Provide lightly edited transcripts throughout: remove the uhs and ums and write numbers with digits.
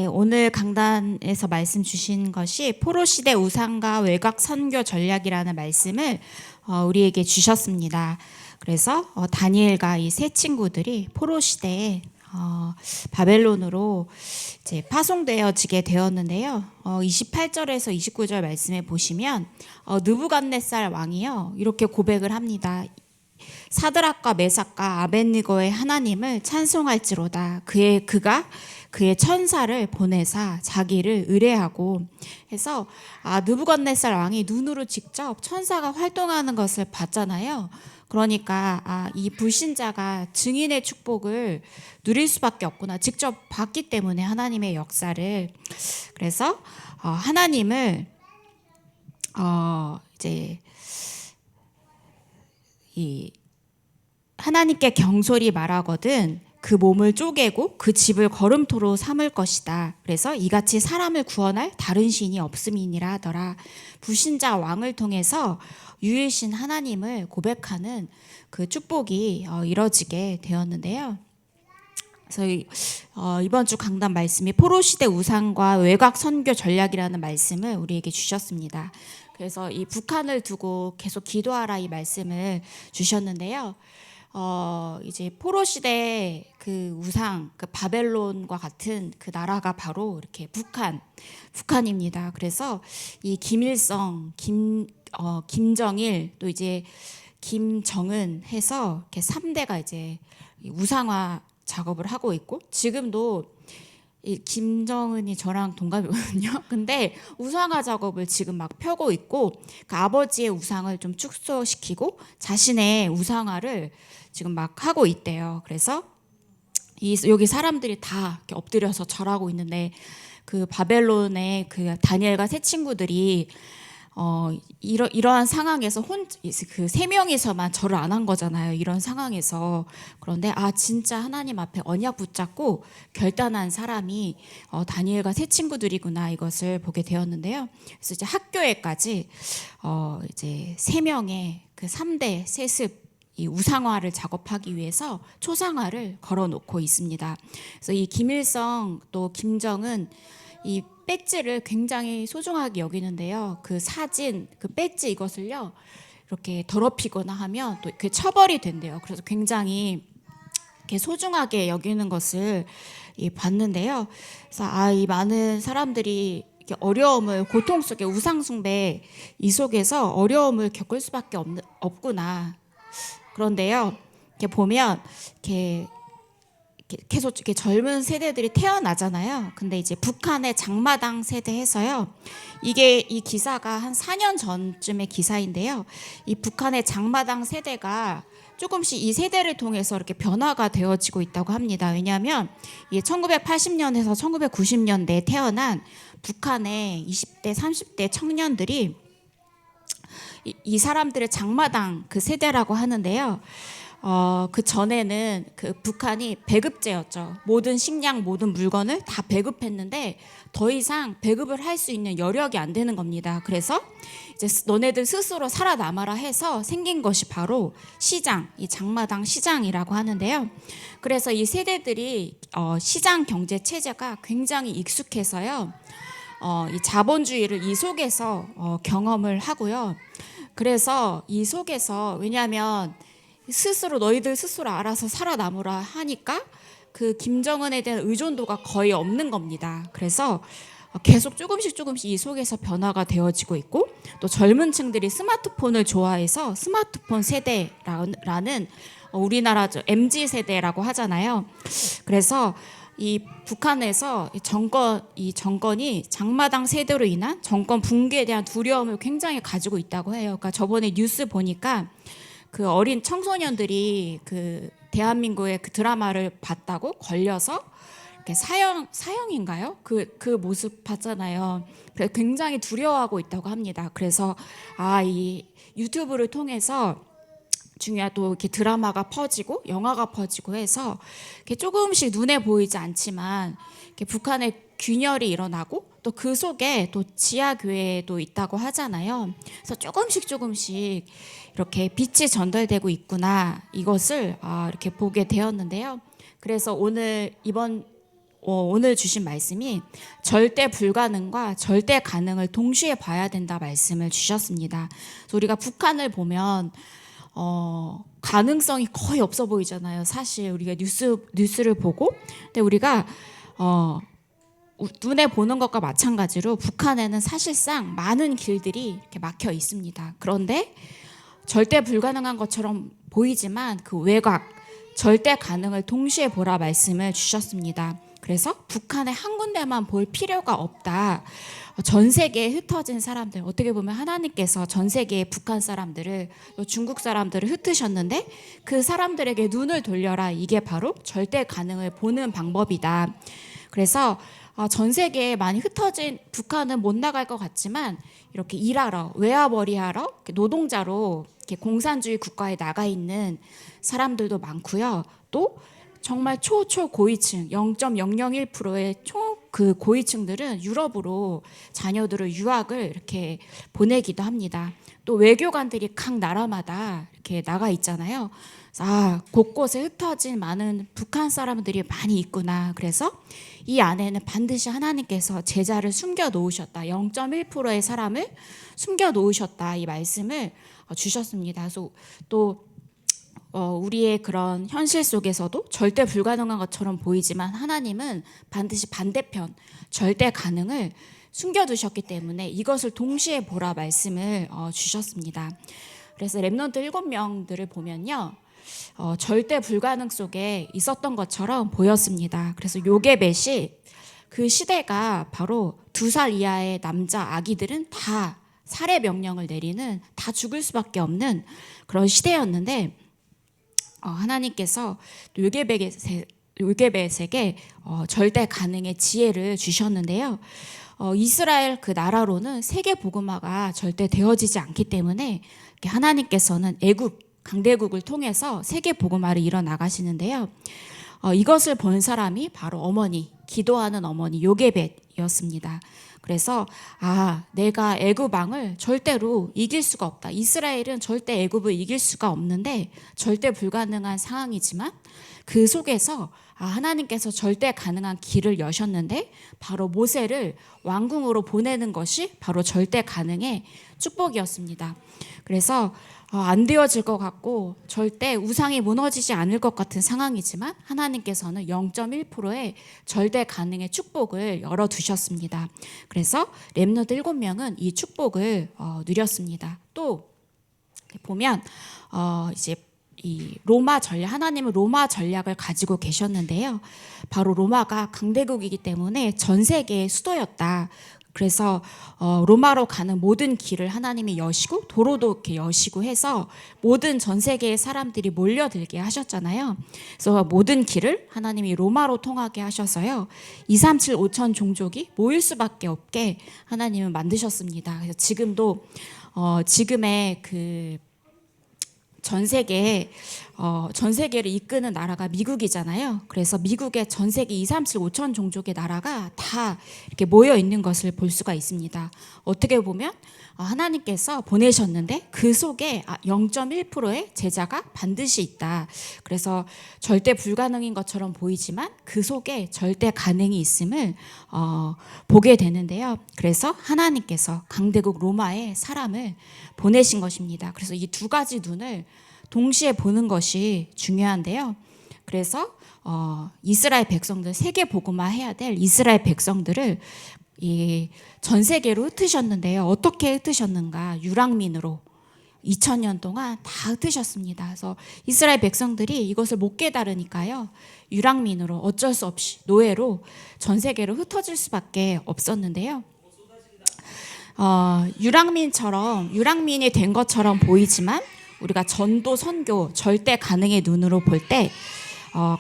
네, 오늘 강단에서 말씀 주신 것이 포로시대 우상과 외곽 선교 전략이라는 말씀을 우리에게 주셨습니다. 그래서 다니엘과 이 세 친구들이 포로시대에 바벨론으로 이제 파송되어지게 되었는데요. 28절에서 29절 말씀에 보시면 느부갓네살 왕이요 이렇게 고백을 합니다. 사드락과 메삭과 아벳느고의 하나님을 찬송할지로다. 그가 그의 천사를 보내사 자기를 의뢰하고 해서 느부갓네살 왕이 눈으로 직접 천사가 활동하는 것을 봤잖아요. 그러니까 이 불신자가 증인의 축복을 누릴 수밖에 없구나. 직접 봤기 때문에 하나님의 역사를. 그래서 하나님을 이제 이 하나님께 경솔히 말하거든 그 몸을 쪼개고 그 집을 걸음토로 삼을 것이다. 그래서 이같이 사람을 구원할 다른 신이 없음이니라 하더라. 불신자 왕을 통해서 유일신 하나님을 고백하는 그 축복이 이뤄지게 되었는데요. 그래서 이번 주 강단 말씀이 포로시대 우상과 외곽 선교 전략이라는 말씀을 우리에게 주셨습니다. 그래서 이 북한을 두고 계속 기도하라 이 말씀을 주셨는데요. 이제 포로시대 그 우상, 그 바벨론과 같은 그 나라가 바로 이렇게 북한입니다. 그래서 이 김일성, 김정일, 또 이제 김정은 해서 이렇게 3대가 이제 우상화 작업을 하고 있고, 지금도 이 김정은이 저랑 동갑이거든요. 근데 우상화 작업을 지금 막 펴고 있고, 그 아버지의 우상을 좀 축소시키고 자신의 우상화를 지금 막 하고 있대요. 그래서 여기 사람들이 다 이렇게 엎드려서 절하고 있는데, 그 바벨론의 그 다니엘과 세 친구들이 이러한 상황에서 그 세 명이서만 절을 안 한 거잖아요. 이런 상황에서. 그런데 진짜 하나님 앞에 언약 붙잡고 결단한 사람이 다니엘과 세 친구들이구나, 이것을 보게 되었는데요. 그래서 이제 학교에까지 이제 세 명의 그 3대 세습 이 우상화를 작업하기 위해서 초상화를 걸어놓고 있습니다. 그래서 이 김일성 또 김정은 이 배지를 굉장히 소중하게 여기는데요. 그 사진, 그 배지 이것을요 이렇게 더럽히거나 하면 또 그 처벌이 된대요. 그래서 굉장히 이렇게 소중하게 여기는 것을 봤는데요. 그래서 이 많은 사람들이 이렇게 어려움을, 고통 속에 우상 숭배 이 속에서 어려움을 겪을 수밖에 없구나. 그런데요, 이렇게 보면 계속 이렇게 젊은 세대들이 태어나잖아요. 근데 이제 북한의 장마당 세대해서요. 이 기사가 한 4년 전쯤의 기사인데요. 이 북한의 장마당 세대가 조금씩 이 세대를 통해서 이렇게 변화가 되어지고 있다고 합니다. 왜냐하면 1980년에서 1990년대에 태어난 북한의 20대, 30대 청년들이 이 사람들의 장마당 그 세대라고 하는데요. 그 전에는 그 북한이 배급제였죠. 모든 식량, 모든 물건을 다 배급했는데 더 이상 배급을 할 수 있는 여력이 안 되는 겁니다. 그래서 이제 너네들 스스로 살아남아라 해서 생긴 것이 바로 시장, 이 장마당 시장이라고 하는데요. 그래서 이 세대들이 시장 경제 체제가 굉장히 익숙해서요. 이 자본주의를 이 속에서 경험을 하고요. 그래서 이 속에서, 왜냐하면 너희들 스스로 알아서 살아남으라 하니까 그 김정은에 대한 의존도가 거의 없는 겁니다. 그래서 계속 조금씩 이 속에서 변화가 되어지고 있고, 또 젊은 층들이 스마트폰을 좋아해서 스마트폰 세대라는 우리나라 MZ 세대라고 하잖아요. 그래서 이 북한에서 이 정권이 장마당 세대로 인한 정권 붕괴에 대한 두려움을 굉장히 가지고 있다고 해요. 그러니까 저번에 뉴스 보니까 그 어린 청소년들이 그 대한민국의 그 드라마를 봤다고 걸려서 이렇게 사형인가요? 그 모습 봤잖아요. 그래서 굉장히 두려워하고 있다고 합니다. 그래서 이 유튜브를 통해서 또 이렇게 드라마가 퍼지고 영화가 퍼지고 해서 이렇게 조금씩 눈에 보이지 않지만 이렇게 북한의 균열이 일어나고, 또 그 속에 또 지하 교회도 있다고 하잖아요. 그래서 조금씩 이렇게 빛이 전달되고 있구나, 이것을 이렇게 보게 되었는데요. 그래서 이번 오늘 주신 말씀이 절대 불가능과 절대 가능을 동시에 봐야 된다 말씀을 주셨습니다. 그래서 우리가 북한을 보면 가능성이 거의 없어 보이잖아요. 사실 우리가 뉴스를 보고, 근데 우리가 눈에 보는 것과 마찬가지로 북한에는 사실상 많은 길들이 이렇게 막혀 있습니다. 그런데 절대 불가능한 것처럼 보이지만 그 외곽, 절대 가능을 동시에 보라 말씀을 주셨습니다. 그래서 북한에 한 군데만 볼 필요가 없다. 전 세계에 흩어진 사람들, 어떻게 보면 하나님께서 전 세계의 북한 사람들을, 중국 사람들을 흩으셨는데 그 사람들에게 눈을 돌려라. 이게 바로 절대 가능을 보는 방법이다. 그래서 전 세계에 많이 흩어진 북한은 못 나갈 것 같지만 이렇게 일하러, 외화벌이하러, 노동자로 이렇게 공산주의 국가에 나가 있는 사람들도 많고요. 또 정말 초고위층 0.001%의 그 고위층들은 유럽으로 자녀들을 유학을 이렇게 보내기도 합니다. 또 외교관들이 각 나라마다 이렇게 나가 있잖아요. 곳곳에 흩어진 많은 북한 사람들이 많이 있구나. 그래서 이 안에는 반드시 하나님께서 제자를 숨겨 놓으셨다. 0.1%의 사람을 숨겨 놓으셨다. 이 말씀을 주셨습니다. 그래서 또 우리의 그런 현실 속에서도 절대 불가능한 것처럼 보이지만 하나님은 반드시 반대편 절대 가능을 숨겨두셨기 때문에 이것을 동시에 보라 말씀을 주셨습니다. 그래서 렘넌트 7명들을 보면요, 절대 불가능 속에 있었던 것처럼 보였습니다. 그래서 요게벳이 그 시대가 바로 2살 이하의 남자 아기들은 다 살해 명령을 내리는, 다 죽을 수밖에 없는 그런 시대였는데 하나님께서 요게벳에게 절대 가능의 지혜를 주셨는데요. 이스라엘 그 나라로는 세계 복음화가 절대 되어지지 않기 때문에 하나님께서는 애굽 강대국을 통해서 세계 복음화를 이뤄 나가시는데요. 이것을 본 사람이 바로 어머니, 기도하는 어머니 요게벳이었습니다. 그래서 내가 애굽 왕을 절대로 이길 수가 없다. 이스라엘은 절대 애굽을 이길 수가 없는데 절대 불가능한 상황이지만 그 속에서 하나님께서 절대 가능한 길을 여셨는데 바로 모세를 왕궁으로 보내는 것이 바로 절대 가능의 축복이었습니다. 그래서 안 되어질 것 같고 절대 우상이 무너지지 않을 것 같은 상황이지만 하나님께서는 0.1%의 절대 가능의 축복을 열어두셨습니다. 그래서 렘넌트 7명은 이 축복을 누렸습니다. 또 보면 이제 이 로마 전략, 하나님은 로마 전략을 가지고 계셨는데요. 바로 로마가 강대국이기 때문에 전 세계의 수도였다. 그래서 로마로 가는 모든 길을 하나님이 여시고 도로도 이렇게 여시고 해서 모든 전 세계의 사람들이 몰려들게 하셨잖아요. 그래서 모든 길을 하나님이 로마로 통하게 하셔서요. 237 5천 종족이 모일 수밖에 없게 하나님은 만드셨습니다. 그래서 지금도 지금의 그 전 세계를 이끄는 나라가 미국이잖아요. 그래서 미국의 전 세계 237 5천 종족의 나라가 다 이렇게 모여 있는 것을 볼 수가 있습니다. 어떻게 보면 하나님께서 보내셨는데 그 속에 0.1%의 제자가 반드시 있다. 그래서 절대 불가능인 것처럼 보이지만 그 속에 절대 가능이 있음을 보게 되는데요. 그래서 하나님께서 강대국 로마에 사람을 보내신 것입니다. 그래서 이 두 가지 눈을 동시에 보는 것이 중요한데요. 그래서 이스라엘 백성들, 세계 복음화 해야 될 이스라엘 백성들을 이 전 세계로 흩으셨는데요. 어떻게 흩으셨는가? 유랑민으로 2000년 동안 다 흩으셨습니다. 그래서 이스라엘 백성들이 이것을 못 깨달으니까요. 유랑민으로 어쩔 수 없이 노예로 전 세계로 흩어질 수밖에 없었는데요. 유랑민이 된 것처럼 보이지만 우리가 전도 선교 절대 가능의 눈으로 볼 때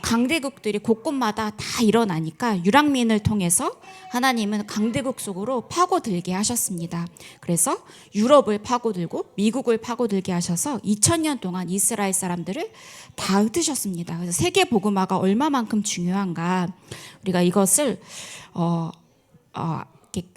강대국들이 곳곳마다 다 일어나니까 유랑민을 통해서 하나님은 강대국 속으로 파고들게 하셨습니다. 그래서 유럽을 파고들고 미국을 파고들게 하셔서 2000년 동안 이스라엘 사람들을 다 흩으셨습니다. 그래서 세계 복음화가 얼마만큼 중요한가 우리가 이것을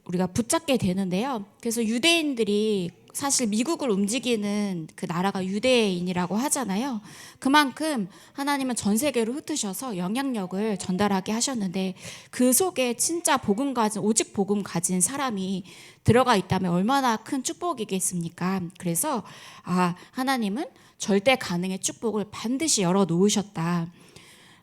우리가 붙잡게 되는데요. 그래서 유대인들이 사실 미국을 움직이는 그 나라가 유대인이라고 하잖아요. 그만큼 하나님은 전 세계로 흩으셔서 영향력을 전달하게 하셨는데 그 속에 진짜 복음 가진 오직 복음 가진 사람이 들어가 있다면 얼마나 큰 축복이겠습니까? 그래서 하나님은 절대 가능의 축복을 반드시 열어 놓으셨다.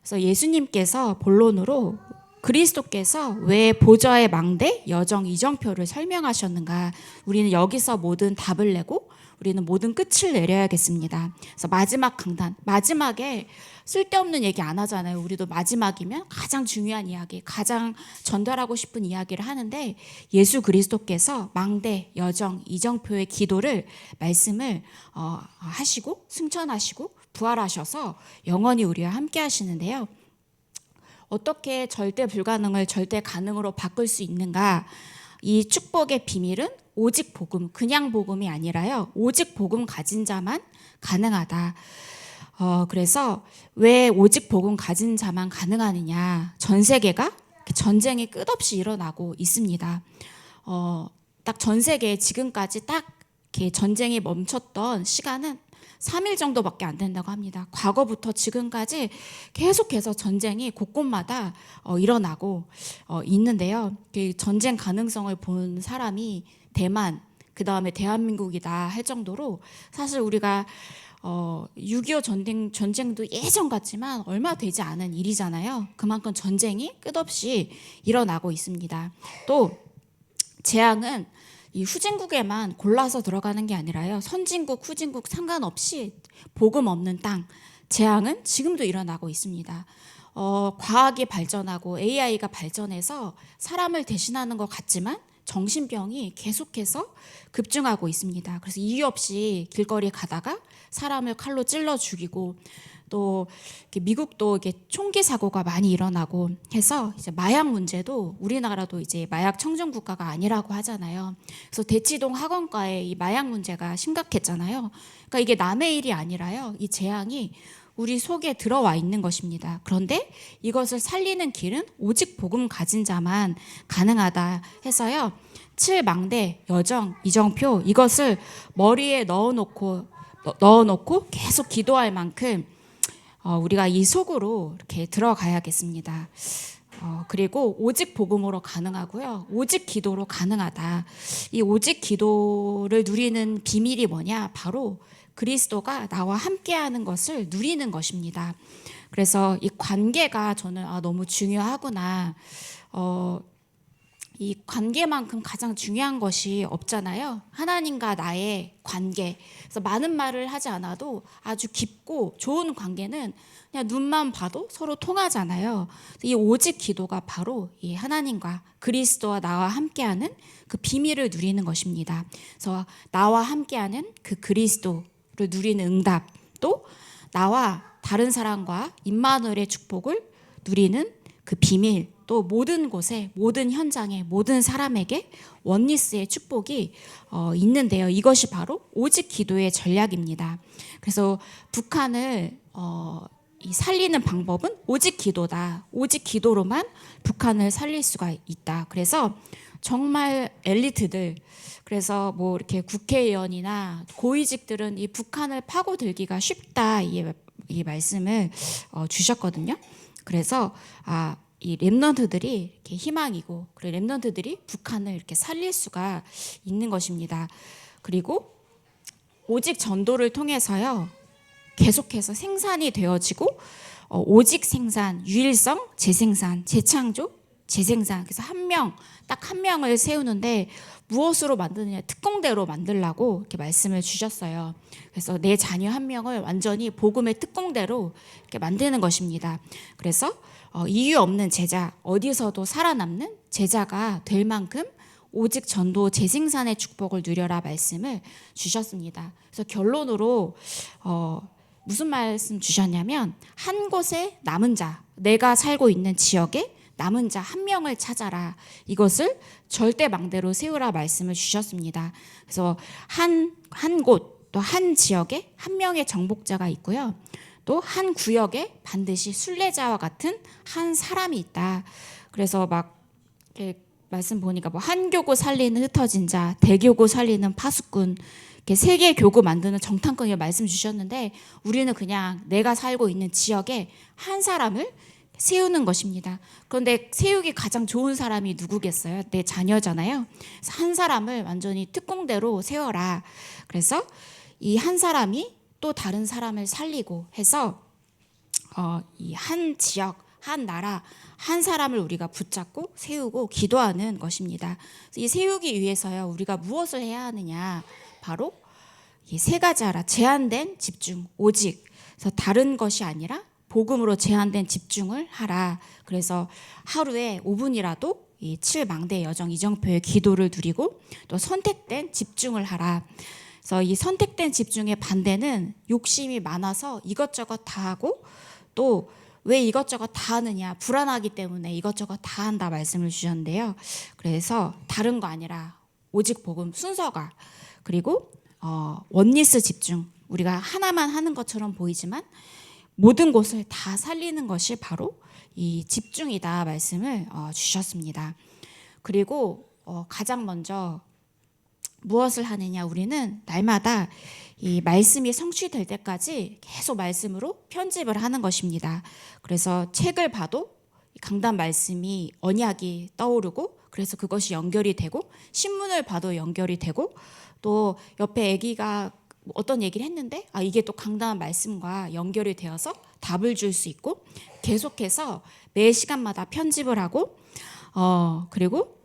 그래서 예수님께서 본론으로 그리스도께서 왜 보좌의 망대, 여정, 이정표를 설명하셨는가? 우리는 여기서 모든 답을 내고 우리는 모든 끝을 내려야겠습니다. 그래서 마지막 강단, 마지막에 쓸데없는 얘기 안 하잖아요. 우리도 마지막이면 가장 중요한 이야기, 가장 전달하고 싶은 이야기를 하는데 예수 그리스도께서 망대, 여정, 이정표의 기도를 말씀을 하시고 승천하시고 부활하셔서 영원히 우리와 함께 하시는데요. 어떻게 절대 불가능을 절대 가능으로 바꿀 수 있는가? 이 축복의 비밀은 오직 복음, 그냥 복음이 아니라요. 오직 복음 가진 자만 가능하다. 그래서 왜 오직 복음 가진 자만 가능하느냐? 전 세계가 전쟁이 끝없이 일어나고 있습니다. 딱 전 세계에 지금까지 딱 이렇게 전쟁이 멈췄던 시간은 3일 정도밖에 안 된다고 합니다. 과거부터 지금까지 계속해서 전쟁이 곳곳마다 일어나고 있는데요. 전쟁 가능성을 본 사람이 대만, 그 다음에 대한민국이다 할 정도로 사실 우리가 6.25 전쟁도 예전 같지만 얼마 되지 않은 일이잖아요. 그만큼 전쟁이 끝없이 일어나고 있습니다. 또 재앙은 이 후진국에만 골라서 들어가는 게 아니라요. 선진국, 후진국 상관없이 복음 없는 땅, 재앙은 지금도 일어나고 있습니다. 과학이 발전하고 AI가 발전해서 사람을 대신하는 것 같지만 정신병이 계속해서 급증하고 있습니다. 그래서 이유 없이 길거리 가다가 사람을 칼로 찔러 죽이고 또 미국도 이게 총기 사고가 많이 일어나고 해서 이제 마약 문제도 우리나라도 이제 마약 청정 국가가 아니라고 하잖아요. 그래서 대치동 학원가에 이 마약 문제가 심각했잖아요. 그러니까 이게 남의 일이 아니라요. 이 재앙이 우리 속에 들어와 있는 것입니다. 그런데 이것을 살리는 길은 오직 복음 가진 자만 가능하다 해서요. 7망대, 여정, 이정표 이것을 머리에 넣어놓고 계속 기도할 만큼 우리가 이 속으로 이렇게 들어가야겠습니다. 그리고 오직 복음으로 가능하고요. 오직 기도로 가능하다. 이 오직 기도를 누리는 비밀이 뭐냐? 바로 그리스도가 나와 함께하는 것을 누리는 것입니다. 그래서 이 관계가 저는 너무 중요하구나. 이 관계만큼 가장 중요한 것이 없잖아요. 하나님과 나의 관계. 그래서 많은 말을 하지 않아도 아주 깊고 좋은 관계는 그냥 눈만 봐도 서로 통하잖아요. 이 오직 기도가 바로 이 하나님과 그리스도와 나와 함께하는 그 비밀을 누리는 것입니다. 그래서 나와 함께하는 그 그리스도를 누리는 응답, 또 나와 다른 사람과 임마누엘의 축복을 누리는 그 비밀, 또 모든 곳에, 모든 현장에, 모든 사람에게 원리스의 축복이 있는데요. 이것이 바로 오직 기도의 전략입니다. 그래서 북한을 살리는 방법은 오직 기도다. 오직 기도로만 북한을 살릴 수가 있다. 그래서 정말 엘리트들, 그래서 뭐 이렇게 국회의원이나 고위직들은 이 북한을 파고들기가 쉽다 이 말씀을 주셨거든요. 그래서 이 렘넌트들이 이렇게 희망이고, 그리고 렘넌트들이 북한을 이렇게 살릴 수가 있는 것입니다. 그리고 오직 전도를 통해서요, 계속해서 생산이 되어지고, 오직 생산, 유일성, 재생산, 재창조, 재생산. 그래서 딱 한 명을 세우는데 무엇으로 만드느냐, 특공대로 만들라고 이렇게 말씀을 주셨어요. 그래서 내 자녀 한 명을 완전히 복음의 특공대로 이렇게 만드는 것입니다. 그래서 이유 없는 제자, 어디서도 살아남는 제자가 될 만큼 오직 전도 재생산의 축복을 누려라 말씀을 주셨습니다. 그래서 결론으로 무슨 말씀 주셨냐면, 한 곳에 남은 자, 내가 살고 있는 지역에 남은 자 한 명을 찾아라. 이것을 절대 망대로 세우라 말씀을 주셨습니다. 그래서 한 곳, 또 한 지역에 한 명의 정복자가 있고요. 또 한 구역에 반드시 순례자와 같은 한 사람이 있다. 그래서 막 말씀 보니까 뭐 한교구 살리는 흩어진 자, 대교구 살리는 파수꾼, 이렇게 세 개의 교구 만드는 정탐꾼이 말씀 주셨는데 우리는 그냥 내가 살고 있는 지역에 한 사람을 세우는 것입니다. 그런데 세우기 가장 좋은 사람이 누구겠어요? 내 자녀잖아요. 그래서 한 사람을 완전히 특공대로 세워라. 그래서 이 한 사람이 또 다른 사람을 살리고 해서 이 한 지역, 한 나라, 한 사람을 우리가 붙잡고 세우고 기도하는 것입니다. 이 세우기 위해서요, 우리가 무엇을 해야 하느냐? 바로 이 세 가지 하라. 제한된 집중, 오직. 그래서 다른 것이 아니라 복음으로 제한된 집중을 하라. 그래서 하루에 5분이라도 이 7망대 여정 이정표의 기도를 드리고 또 선택된 집중을 하라. 그래서 이 선택된 집중의 반대는 욕심이 많아서 이것저것 다 하고 또 왜 이것저것 다 하느냐, 불안하기 때문에 이것저것 다 한다 말씀을 주셨는데요. 그래서 다른 거 아니라 오직 복음 순서가, 그리고 원리스 집중, 우리가 하나만 하는 것처럼 보이지만 모든 곳을 다 살리는 것이 바로 이 집중이다 말씀을 주셨습니다. 그리고 가장 먼저 무엇을 하느냐, 우리는 날마다 이 말씀이 성취될 때까지 계속 말씀으로 편집을 하는 것입니다. 그래서 책을 봐도 강단 말씀이 언약이 떠오르고 그래서 그것이 연결이 되고, 신문을 봐도 연결이 되고, 또 옆에 아기가 어떤 얘기를 했는데 이게 또 강단 말씀과 연결이 되어서 답을 줄 수 있고, 계속해서 매 시간마다 편집을 하고 그리고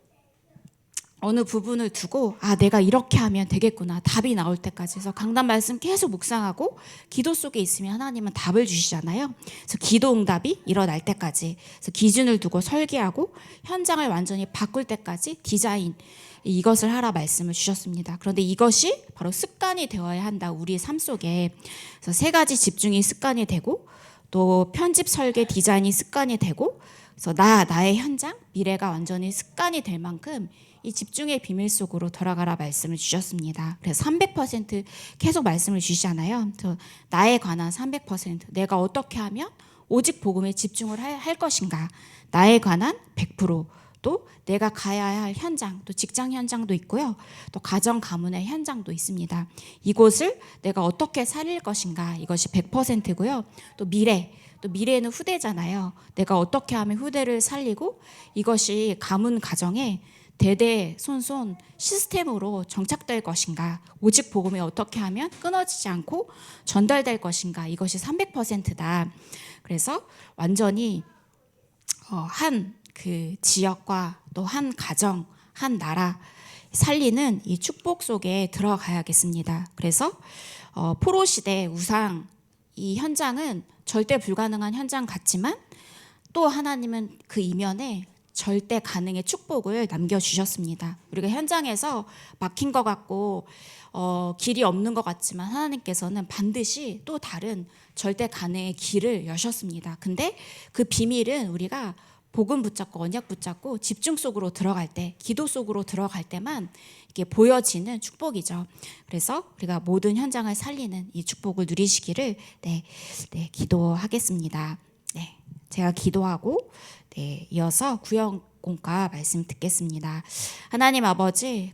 어느 부분을 두고 내가 이렇게 하면 되겠구나, 답이 나올 때까지 해서 강단 말씀 계속 묵상하고 기도 속에 있으면 하나님은 답을 주시잖아요. 그래서 기도 응답이 일어날 때까지, 그래서 기준을 두고 설계하고 현장을 완전히 바꿀 때까지 디자인, 이것을 하라 말씀을 주셨습니다. 그런데 이것이 바로 습관이 되어야 한다, 우리의 삶 속에. 그래서 세 가지 집중이 습관이 되고 또 편집 설계 디자인이 습관이 되고, 그래서 나의 현장 미래가 완전히 습관이 될 만큼 이 집중의 비밀 속으로 들어가라 말씀을 주셨습니다. 그래서 300% 계속 말씀을 주시잖아요. 나에 관한 300%, 내가 어떻게 하면 오직 복음에 집중을 할 것인가, 나에 관한 100%, 또 내가 가야 할 현장, 또 직장 현장도 있고요, 또 가정 가문의 현장도 있습니다. 이곳을 내가 어떻게 살릴 것인가, 이것이 100%고요. 또 미래는 후대잖아요. 내가 어떻게 하면 후대를 살리고 이것이 가문 가정에 대대손손 시스템으로 정착될 것인가, 오직 복음에 어떻게 하면 끊어지지 않고 전달될 것인가, 이것이 300%다. 그래서 완전히 한 그 지역과 또 한 가정, 한 나라 살리는 이 축복 속에 들어가야겠습니다. 그래서 포로 시대 우상, 이 현장은 절대 불가능한 현장 같지만 또 하나님은 그 이면에 절대 가능의 축복을 남겨주셨습니다. 우리가 현장에서 막힌 것 같고 길이 없는 것 같지만 하나님께서는 반드시 또 다른 절대 가능의 길을 여셨습니다. 근데 그 비밀은 우리가 복음 붙잡고 언약 붙잡고 집중 속으로 들어갈 때, 기도 속으로 들어갈 때만 이게 보여지는 축복이죠. 그래서 우리가 모든 현장을 살리는 이 축복을 누리시기를 기도하겠습니다. 제가 기도하고 이어서 구역공과 말씀 듣겠습니다. 하나님 아버지,